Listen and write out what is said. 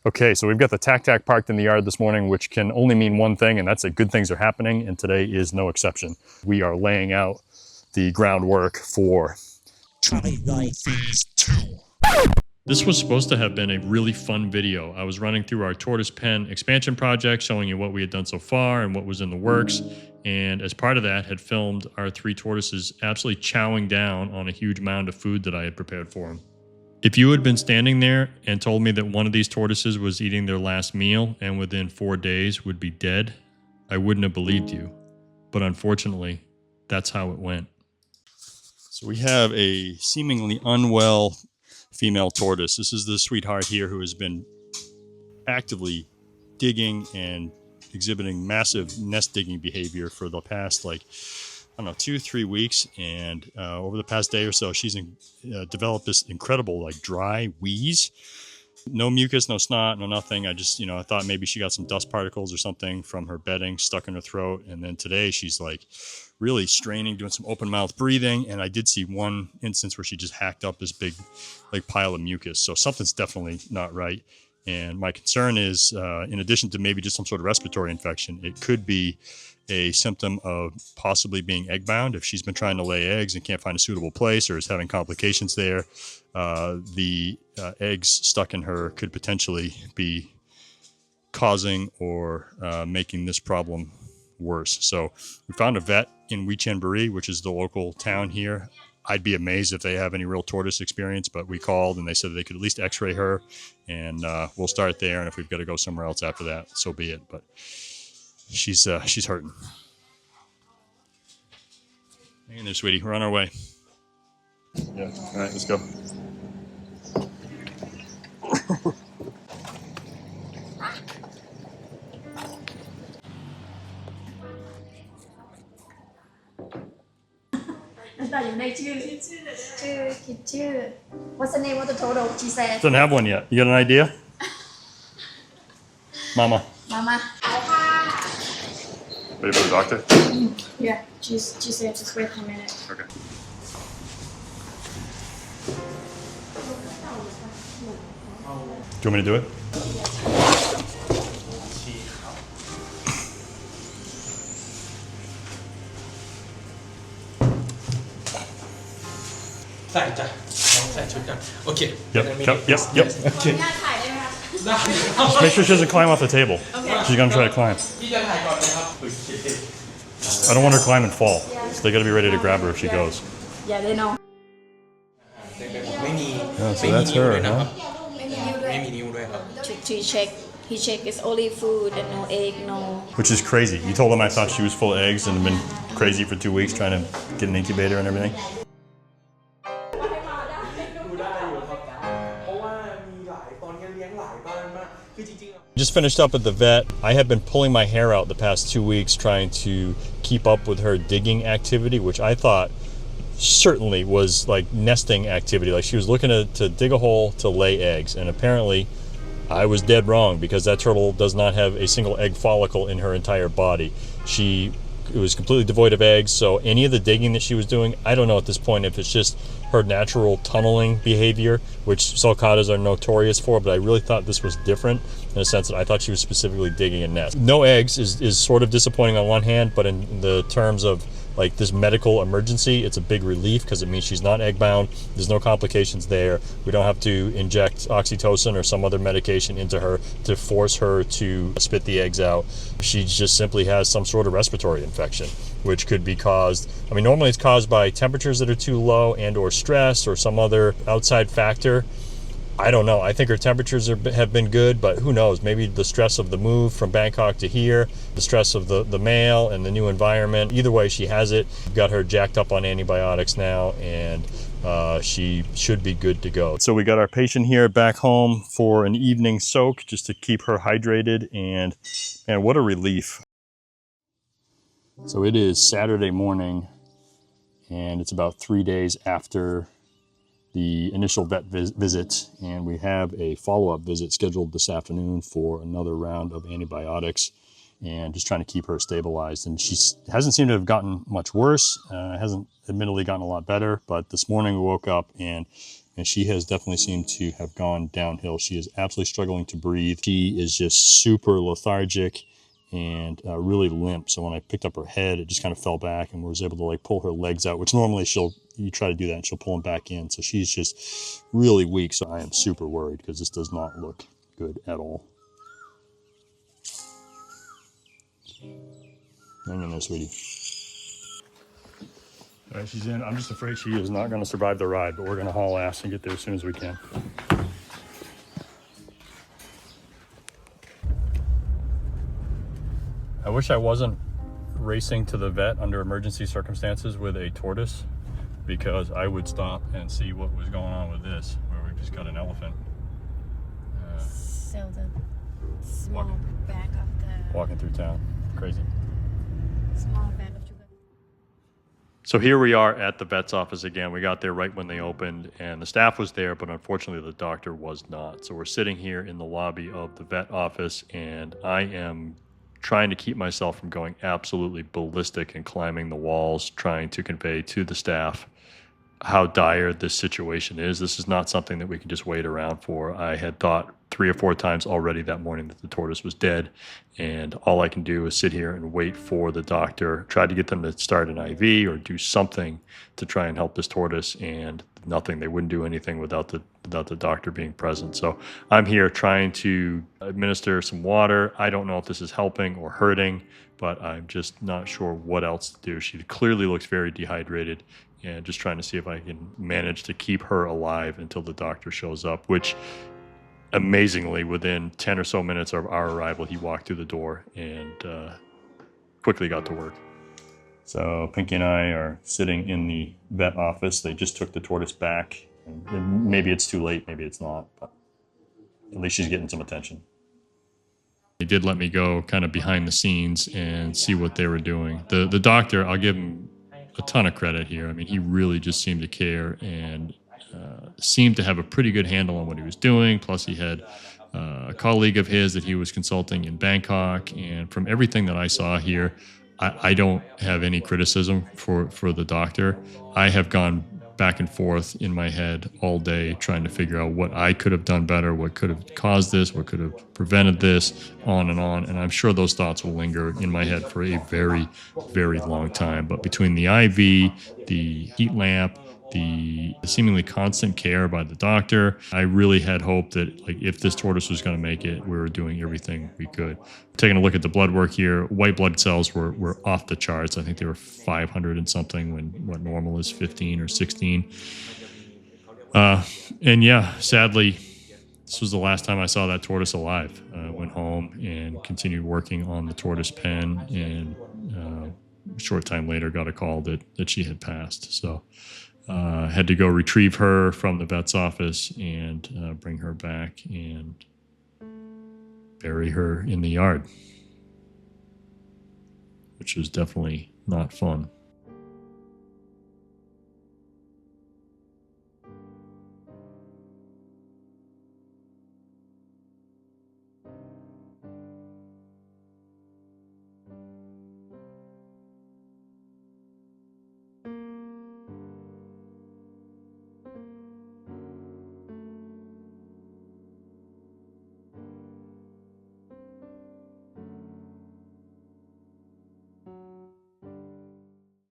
Okay, so we've got the tac-tac parked in the yard this morning, which can only mean one thing, and that's that good things are happening, and today is no exception. We are laying out the groundwork for phase 2. This was supposed to have been a really fun video. I was running through our tortoise pen expansion project, showing you what we had done so far and what was in the works. And as part of that, had filmed our 3 tortoises absolutely chowing down on a huge mound of food that I had prepared for them. If you had been standing there and told me that one of these tortoises was eating their last meal and within 4 days would be dead, I wouldn't have believed you. But unfortunately, that's how it went. So we have a seemingly unwell female tortoise. This is the sweetheart here who has been actively digging and exhibiting massive nest digging behavior for the past, like, I don't know, 2-3 weeks. And over the past day or so, she's developed this incredible, like, dry wheeze. No mucus, no snot, no nothing. I just, I thought maybe she got some dust particles or something from her bedding stuck in her throat. And then today she's like really straining, doing some open mouth breathing. And I did see one instance where she just hacked up this big like pile of mucus. So something's definitely not right. And my concern is, in addition to maybe just some sort of respiratory infection, it could be a symptom of possibly being egg bound. If she's been trying to lay eggs and can't find a suitable place or is having complications there, the eggs stuck in her could potentially be causing or making this problem worse. So we found a vet in Wichanburi, which is the local town here. I'd be amazed if they have any real tortoise experience, but we called and they said they could at least x-ray her, and we'll start there. And if we've got to go somewhere else after that, so be it. But she's hurting. Hang in there, sweetie. We're on our way. Yeah. All right, let's go. What's the name of the turtle? She said. Doesn't have one yet. You got an idea? Mama. Ready for the doctor? Yeah, she said just wait a minute. Okay. Do you want me to do it? Okay. Yep. Okay. Just make sure she doesn't climb off the table. Okay. She's gonna try to climb. I don't want her to climb and fall. So they gotta be ready to grab her if she goes. Yeah, they know. Yeah, so that's her, huh? To check. He checked it's only food and no egg, no. Which is crazy. You told him I thought she was full of eggs and had been crazy for 2 weeks trying to get an incubator and everything. Just finished up at the vet. I have been pulling my hair out the past 2 weeks trying to keep up with her digging activity, which I thought certainly was like nesting activity. Like she was looking to dig a hole to lay eggs, and apparently I was dead wrong because that turtle does not have a single egg follicle in her entire body. It was completely devoid of eggs, so any of the digging that she was doing, I don't know at this point if it's just her natural tunneling behavior, which sulcatas are notorious for, but I really thought this was different in a sense that I thought she was specifically digging a nest. No eggs is sort of disappointing on one hand, but in the terms of like this medical emergency, it's a big relief because it means she's not egg bound. There's no complications there. We don't have to inject oxytocin or some other medication into her to force her to spit the eggs out. She just simply has some sort of respiratory infection, which could be caused, normally it's caused by temperatures that are too low and or stress or some other outside factor. I don't know. I think her temperatures have been good, but who knows? Maybe the stress of the move from Bangkok to here, the stress of the male and the new environment. Either way, she has it. We've got her jacked up on antibiotics now, and she should be good to go. So we got our patient here back home for an evening soak just to keep her hydrated, and man, what a relief. So it is Saturday morning, and it's about 3 days after the initial vet visit, and we have a follow-up visit scheduled this afternoon for another round of antibiotics and just trying to keep her stabilized. And she hasn't seemed to have gotten much worse, hasn't admittedly gotten a lot better, but this morning we woke up and and she has definitely seemed to have gone downhill. She is absolutely struggling to breathe. She is just super lethargic and really limp. So when I picked up her head, it just kind of fell back, and was able to like pull her legs out, which normally you try to do that and she'll pull them back in. So she's just really weak. So I am super worried because this does not look good at all. Hang in there, sweetie. All right, she's in. I'm just afraid she is not going to survive the ride, but we're going to haul ass and get there as soon as we can. I wish I wasn't racing to the vet under emergency circumstances with a tortoise, because I would stop and see what was going on with this, where we've just got an elephant. So the small bag of the... Walking through town. Crazy. Small bag of sugar. So here we are at the vet's office again. We got there right when they opened, and the staff was there, but unfortunately the doctor was not. So we're sitting here in the lobby of the vet office, and I am trying to keep myself from going absolutely ballistic and climbing the walls, trying to convey to the staff how dire this situation is. This is not something that we can just wait around for. I had thought 3 or 4 times already that morning that the tortoise was dead, and all I can do is sit here and wait for the doctor, try to get them to start an IV or do something to try and help this tortoise, and nothing. They wouldn't do anything without the doctor being present. So I'm here trying to administer some water. I don't know if this is helping or hurting, but I'm just not sure what else to do. She clearly looks very dehydrated, and just trying to see if I can manage to keep her alive until the doctor shows up, which amazingly, within 10 or so minutes of our arrival, he walked through the door and quickly got to work. So Pinky and I are sitting in the vet office. They just took the tortoise back. And maybe it's too late, maybe it's not, but at least she's getting some attention. They did let me go kind of behind the scenes and see what they were doing. The doctor, I'll give him a ton of credit here. I mean, he really just seemed to care and seemed to have a pretty good handle on what he was doing. Plus, he had a colleague of his that he was consulting in Bangkok. And from everything that I saw here, I don't have any criticism for the doctor. I have gone back and forth in my head all day trying to figure out what I could have done better, what could have caused this, what could have prevented this, on and on. And I'm sure those thoughts will linger in my head for a very, very long time. But between the IV, the heat lamp, the seemingly constant care by the doctor, I really had hope that, like, if this tortoise was going to make it, we were doing everything we could. Taking a look at the blood work here, white blood cells were off the charts. I think they were 500 and something when what normal is 15 or 16. And yeah, sadly, this was the last time I saw that tortoise alive. Went home and continued working on the tortoise pen, and a short time later got a call that she had passed. So had to go retrieve her from the vet's office and bring her back and bury her in the yard, which was definitely not fun.